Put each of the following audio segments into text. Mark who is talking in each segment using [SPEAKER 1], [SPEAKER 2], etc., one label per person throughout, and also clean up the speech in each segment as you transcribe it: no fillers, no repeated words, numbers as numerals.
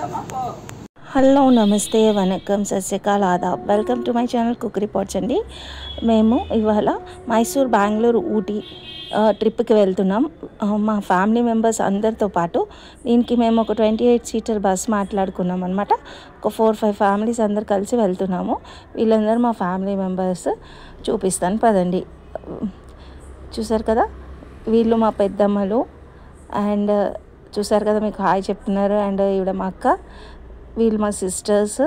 [SPEAKER 1] Hello నమస్తే వనకం సత్యకాల్ ఆదాబ్ welcome to my channel cook reports అండి. మేము ఇవాళ మైసూర్ బెంగళూరు ఊటీ ట్రిప్కి వెళ్తున్నాం మా ఫ్యామిలీ మెంబర్స్ అందరితో పాటు. దీనికి మేము ఒక 28 సీటర్ బస్ మాట్లాడుకున్నాం అనమాట. ఒక 4-5 ఫ్యామిలీస్ అందరు కలిసి వెళ్తున్నాము. వీళ్ళందరూ మా ఫ్యామిలీ మెంబర్స్. చూపిస్తాను పదండి. చూసారు కదా, వీళ్ళు మా పెద్దమ్మలు. అండ్ చూసారు కదా, మీకు హాయ్ చెప్తున్నారు. అండ్ ఈవిడ మా అక్క, వీళ్ళు మా సిస్టర్స్.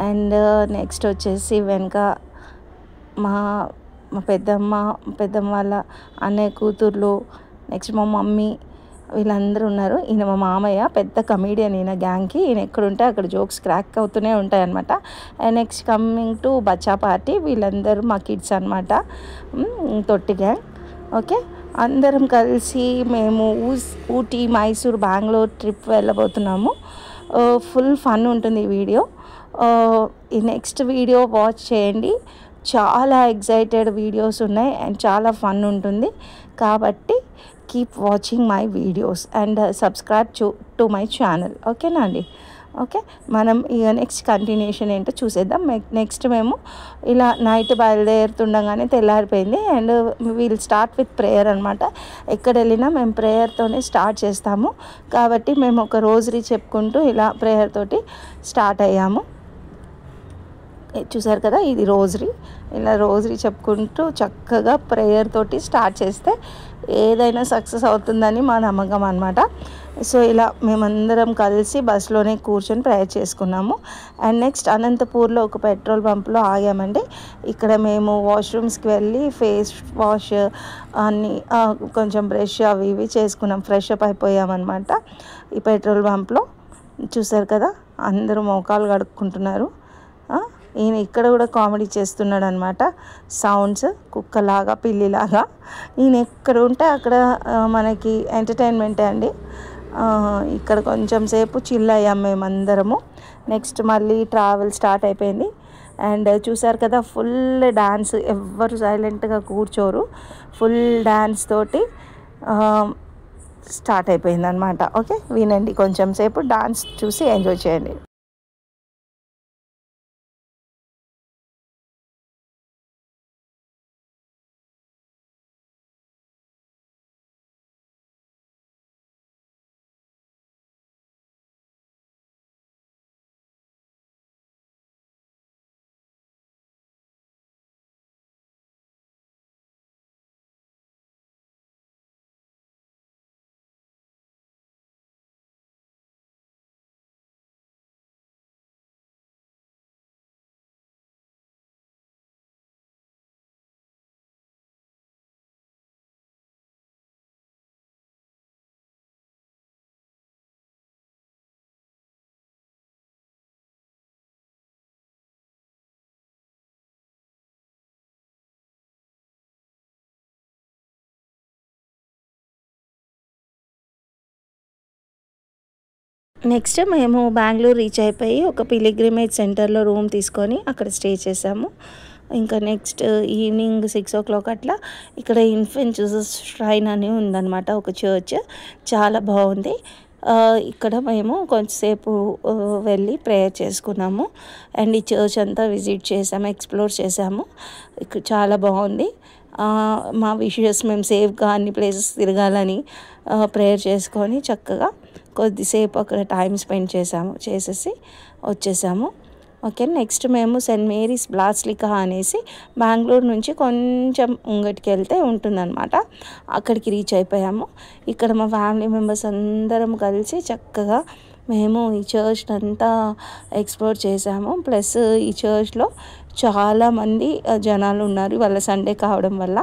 [SPEAKER 1] అండ్ నెక్స్ట్ వచ్చేసి వెనక మా పెద్దమ్మ వాళ్ళ అన్నయ్య కూతుర్లు, నెక్స్ట్ మా మమ్మీ, వీళ్ళందరూ ఉన్నారు. ఈయన మా మామయ్య, పెద్ద కమీడియన్ ఈయన గ్యాంగ్కి. ఈయన ఎక్కడుంటే అక్కడ జోక్స్ క్రాక్ అవుతూనే ఉంటాయన్నమాట. And next coming to Bachcha party, వీళ్ళందరూ మా కిడ్స్ అనమాట, తొట్టి గ్యాంగ్. ఓకే, అందరం కలిసి మేము ఊటీ మైసూర్ బెంగళూరు ట్రిప్ వెళ్ళబోతున్నాము. ఫుల్ ఫన్ ఉంటుంది ఈ వీడియో. ఈ నెక్స్ట్ వీడియో వాచ్ చేయండి. చాలా ఎగ్జైటెడ్ వీడియోస్ ఉన్నాయి అండ్ చాలా ఫన్ ఉంటుంది. కాబట్టి keep watching my videos and subscribe to my channel. ఓకేనా అండి? ఓకే, మనం ఇక నెక్స్ట్ కంటిన్యూషన్ ఏంటో చూసేద్దాం. నెక్స్ట్ మేము ఇలా నైట్ బయలుదేరుతుండగానే తెల్లారిపోయింది. And we'll start with prayer అనమాట. ఎక్కడ వెళ్ళినా మేము ప్రేయర్తోనే స్టార్ట్ చేస్తాము. కాబట్టి మేము ఒక రోజరీ చెప్పుకుంటూ ఇలా ప్రేయర్ తోటి స్టార్ట్ అయ్యాము. చూసారు కదా, ఇది రోజరీ. ఇలా రోజరీ చెప్పుకుంటూ చక్కగా ప్రేయర్ తోటి స్టార్ట్ చేస్తే ఏదైనా సక్సెస్ అవుతుందని మా నమ్మకం అనమాట. సో ఇలా మేమందరం కలిసి బస్సులోనే కూర్చొని ప్రేయర్ చేసుకున్నాము. అండ్ నెక్స్ట్ అనంతపూర్లో ఒక పెట్రోల్ బంప్లో ఆగామండి. ఇక్కడ మేము వాష్రూమ్స్కి వెళ్ళి ఫేస్ వాష్ అన్నీ కొంచెం బ్రష్ అవి ఇవి చేసుకున్నాం. ఫ్రెష్ అప్ అయిపోయామన్నమాట ఈ పెట్రోల్ బంప్లో. చూసారు కదా, అందరూ మోకాలు కడుక్కుంటున్నారు. ఈయన ఇక్కడ కూడా కామెడీ చేస్తున్నాడు అనమాట. సౌండ్స్ కుక్కలాగా పిల్లిలాగా. ఈయన ఎక్కడ ఉంటే అక్కడ మనకి ఎంటర్టైన్మెంటే అండి. ఇక్కడ కొంచెం సేపు చిల్ అయ్యాం మేమందరము. నెక్స్ట్ మళ్ళీ ట్రావెల్ స్టార్ట్ అయిపోయింది. అండ్ చూసారు కదా, ఫుల్ డ్యాన్స్, ఎవ్వరు సైలెంట్గా కూర్చోరు. ఫుల్ డ్యాన్స్ తోటి స్టార్ట్ అయిపోయింది అనమాట. ఓకే, వినండి, కొంచెం సేపు డాన్స్ చూసి ఎంజాయ్ చేయండి. నెక్స్ట్ మేము బెంగళూరు రీచ్ అయిపోయి ఒక పిలిగ్రిమేజ్ సెంటర్లో రూమ్ తీసుకొని అక్కడ స్టే చేసాము. ఇంకా నెక్స్ట్ ఈవినింగ్ 6 o'clock అట్లా ఇక్కడ ఇన్ఫెంట్ జీసస్ ష్రైన్ అని ఉందన్నమాట, ఒక చర్చ్. చాలా బాగుంది. ఇక్కడ మేము కొంచెంసేపు వెళ్ళి ప్రేయర్ చేసుకున్నాము. అండ్ ఈ చర్చ్ అంతా విజిట్ చేసాము, ఎక్స్ప్లోర్ చేసాము. ఇక్కడ చాలా బాగుంది. మా విషెస్ మేము సేఫ్గా అన్ని ప్లేసెస్ తిరగాలని ప్రేయర్ చేసుకొని చక్కగా కొద్దిసేపు అక్కడ టైం స్పెండ్ చేసేసి వచ్చేసాము. ఓకే, నెక్స్ట్ మేము సెయింట్ మేరీస్ బ్లాస్లికా అనేసి బెంగళూరు నుంచి కొంచెం ముంగటికి వెళ్తే ఉంటుందన్నమాట. అక్కడికి రీచ్ అయిపోయాము. ఇక్కడ మా ఫ్యామిలీ మెంబర్స్ అందరం కలిసి చక్కగా మేము ఈ చర్చ్ అంతా ఎక్స్ప్లోర్ చేసాము. ప్లస్ ఈ చర్చ్లో చాలామంది జనాలు ఉన్నారు వాళ్ళ సండే కావడం వల్ల.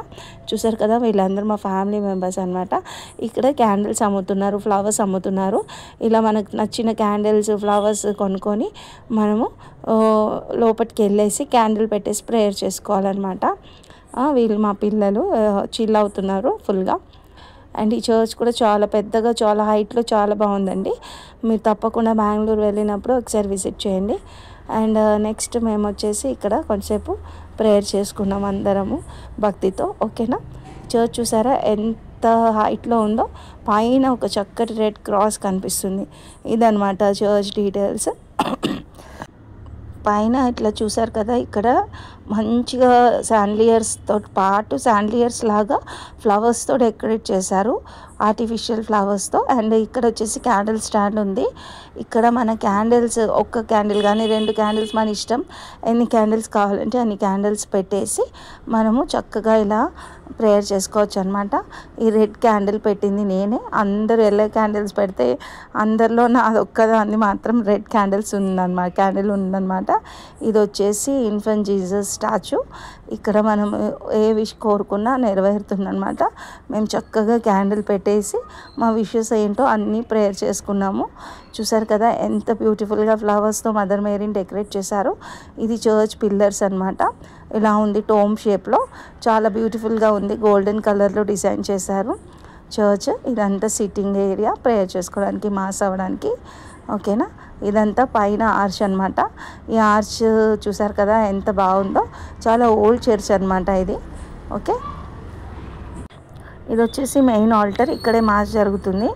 [SPEAKER 1] చూసారు కదా, వీళ్ళందరూ మా ఫ్యామిలీ మెంబర్స్ అనమాట. ఇక్కడ క్యాండిల్స్ అమ్ముతున్నారు, ఫ్లవర్స్ అమ్ముతున్నారు. ఇలా మనకు నచ్చిన క్యాండిల్స్, ఫ్లవర్స్ కొనుక్కొని మనము లోపలికి వెళ్ళేసి క్యాండిల్ పెట్టేసి ప్రేయర్ చేసుకోవాలన్నమాట. వీళ్ళు మా పిల్లలు చిల్ అవుతున్నారు ఫుల్గా. అండ్ ఈ చర్చ్ కూడా చాలా పెద్దగా, చాలా హైట్లో చాలా బాగుందండి. మీరు తప్పకుండా బెంగళూరు వెళ్ళినప్పుడు ఒకసారి విజిట్ చేయండి. అండ్ నెక్స్ట్ మేము వచ్చేసి ఇక్కడ కొంచెంసేపు ప్రేయర్ చేసుకున్నాం అందరము భక్తితో. ఓకేనా, చర్చ్ చూసారా ఎంత ఎంత హైట్లో ఉందో పైన ఒక చక్కటి రెడ్ క్రాస్ కనిపిస్తుంది. ఇదనమాట చర్చ్ డీటెయిల్స్. పైన ఇట్లా చూసారు కదా, ఇక్కడ మంచిగా శాండ్లియర్స్తో పాటు శాండ్లియర్స్ లాగా ఫ్లవర్స్తో డెకరేట్ చేశారు, ఆర్టిఫిషియల్ ఫ్లవర్స్తో. అండ్ ఇక్కడ వచ్చేసి క్యాండిల్ స్టాండ్ ఉంది. ఇక్కడ మన క్యాండిల్స్, ఒక్క క్యాండిల్ కానీ 2 క్యాండిల్స్ మన ఇష్టం, ఎన్ని క్యాండిల్స్ కావాలంటే అన్ని క్యాండిల్స్ పెట్టేసి మనము చక్కగా ఇలా ప్రేయర్ చేసుకోవచ్చు అనమాట. ఈ రెడ్ క్యాండిల్ పెట్టింది నేనే. అందరూ ఎల్లో క్యాండిల్స్ పెడితే అందరిలో నాది ఒక్కదాన్ని మాత్రం రెడ్ క్యాండిల్ ఉందన్నమాట. ఇది వచ్చేసి ఇన్ఫెంట్ జీసస్ స్టాచ్యూ. ఇక్కడ మనం ఏ విష్ కోరుకున్నా నెరవేరుతుందన్నమాట. మేము చక్కగా క్యాండిల్ పెట్టేసి మా విషెస్ ఏంటో అన్నీ ప్రేయర్ చేసుకున్నాము. చూసారు కదా ఎంత బ్యూటిఫుల్గా ఫ్లవర్స్తో మదర్ మేరీని డెకరేట్ చేశారు. ఇది చర్చ్ పిల్లర్స్ అనమాట. ఇలా ఉంది టోమ్ షేప్లో, చాలా బ్యూటిఫుల్గా ఉంది. గోల్డెన్ కలర్లో డిజైన్ చేశారు చర్చ్. ఇదంతా సిట్టింగ్ ఏరియా, ప్రేయర్ చేసుకోవడానికి, మాస్ అవ్వడానికి. ఓకేనా, ఇదంతా పైన ఆర్చ్ అనమాట. ఈ ఆర్చ్ చూసారు కదా ఎంత బాగుందో, చాలా ఓల్డ్ చర్చ్ అనమాట ఇది. ఓకే, ఇది వచ్చేసి మెయిన్ ఆల్టర్. ఇక్కడే మాస్ జరుగుతుంది.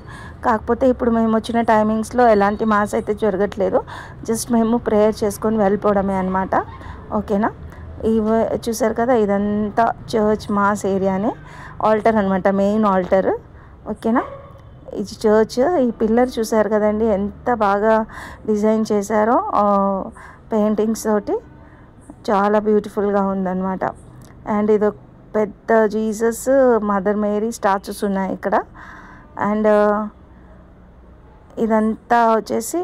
[SPEAKER 1] కాకపోతే ఇప్పుడు మేము వచ్చిన టైమింగ్స్లో ఎలాంటి మాస్ అయితే జరగట్లేదు, జస్ట్ మేము ప్రేయర్ చేసుకొని వెళ్ళిపోవడమే అనమాట. ఓకేనా, చూసారు కదా ఇదంతా చర్చ్ మాస్ ఏరియానే, ఆల్టర్ అనమాట, మెయిన్ ఆల్టర్. ఓకేనా, ఇది చర్చ్. ఈ పిల్లర్ చూసారు కదండి ఎంత బాగా డిజైన్ చేశారో పెయింటింగ్స్ తోటి, చాలా బ్యూటిఫుల్గా ఉందన్నమాట. అండ్ ఇది పెద్ద జీసస్, మదర్ మేరీ స్టాచ్యూస్ ఉన్నాయి ఇక్కడ. అండ్ ఇదంతా వచ్చేసి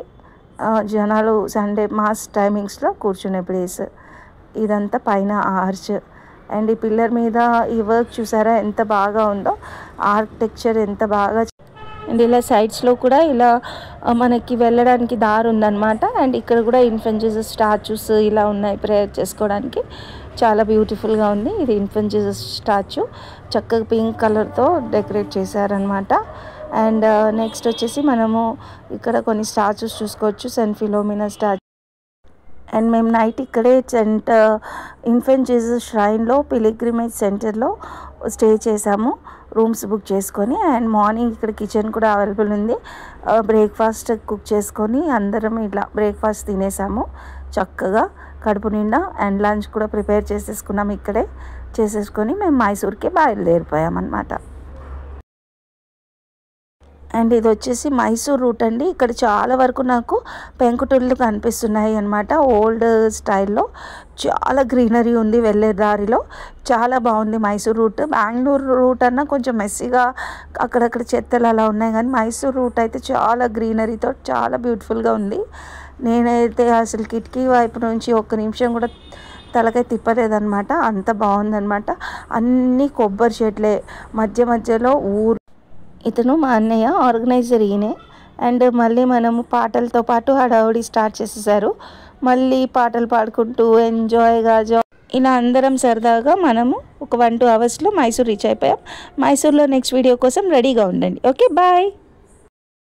[SPEAKER 1] జనాలు సండే మాస్ టైమింగ్స్లో కూర్చునే ప్లేస్. ఇదంతా పైన ఆర్చ్. అండ్ ఈ పిల్లర్ మీద ఈ వర్క్ చూసారా ఎంత బాగా ఉందో, ఆర్కిటెక్చర్ ఎంత బాగా. అండ్ ఇలా సైడ్స్లో కూడా ఇలా మనకి వెళ్ళడానికి దారి ఉందన్నమాట. అండ్ ఇక్కడ కూడా ఇన్ఫెంట్ జీసస్ స్టాచ్యూస్ ఇలా ఉన్నాయి ప్రేయర్ చేసుకోవడానికి. చాలా బ్యూటిఫుల్గా ఉంది. ఇది ఇన్ఫెంట్ జీసస్ స్టాచ్యూ, చక్కగా పింక్ కలర్తో డెకరేట్ చేశారనమాట. అండ్ నెక్స్ట్ వచ్చేసి మనము ఇక్కడ కొన్ని స్టాచ్యూస్ చూసుకోవచ్చు. Saint Philomena statue. అండ్ మేము నైట్ ఇక్కడే ఇన్ఫెంట్ జీసస్ ష్రైన్లో పిలిగ్రిమేజ్ సెంటర్లో స్టే చేసాము, రూమ్స్ బుక్ చేసుకొని. అండ్ మార్నింగ్ ఇక్కడ కిచెన్ కూడా అవైలబుల్ ఉంది. బ్రేక్ఫాస్ట్ కుక్ చేసుకొని అందరం ఇట్లా బ్రేక్ఫాస్ట్ తినేసాము చక్కగా కడుపు నిండా. అండ్ లంచ్ కూడా ప్రిపేర్ చేసేసుకున్నాం ఇక్కడే. చేసేసుకొని మేము మైసూర్కి బయలుదేరిపోయామన్నమాట. అండ్ ఇది వచ్చేసి మైసూర్ రూట్ అండి. ఇక్కడ చాలా వరకు నాకు పెంకుటిల్లు కనిపిస్తున్నాయి అనమాట, ఓల్డ్ స్టైల్లో. చాలా గ్రీనరీ ఉంది వెళ్ళే దారిలో, చాలా బాగుంది మైసూర్ రూట్. బెంగళూరు రూట్ అన్నా కొంచెం మెస్సీగా అక్కడక్కడ చెత్తలు అలా ఉన్నాయి, కానీ మైసూర్ రూట్ అయితే చాలా గ్రీనరీతో చాలా బ్యూటిఫుల్గా ఉంది. నేనైతే అసలు కిటికీ వైపు నుంచి ఒక్క నిమిషం కూడా తలకాయ తిప్పలేదన్నమాట, అంత బాగుందన్నమాట. అన్నీ కొబ్బరి చెట్లే, మధ్య మధ్యలో ఊరు. ఇతను మా అన్నయ్య, ఆర్గనైజర్ ఈయనే. అండ్ మళ్ళీ మనము పాటలతో పాటు హడావుడి స్టార్ట్ చేసేసారు. మళ్ళీ పాటలు పాడుకుంటూ ఎంజాయ్గా ఇలా అందరం సరదాగా మనము ఒక 1-2 అవర్స్లో మైసూర్ రీచ్ అయిపోయాం. మైసూర్లో నెక్స్ట్ వీడియో కోసం రెడీగా ఉండండి. Okay, bye.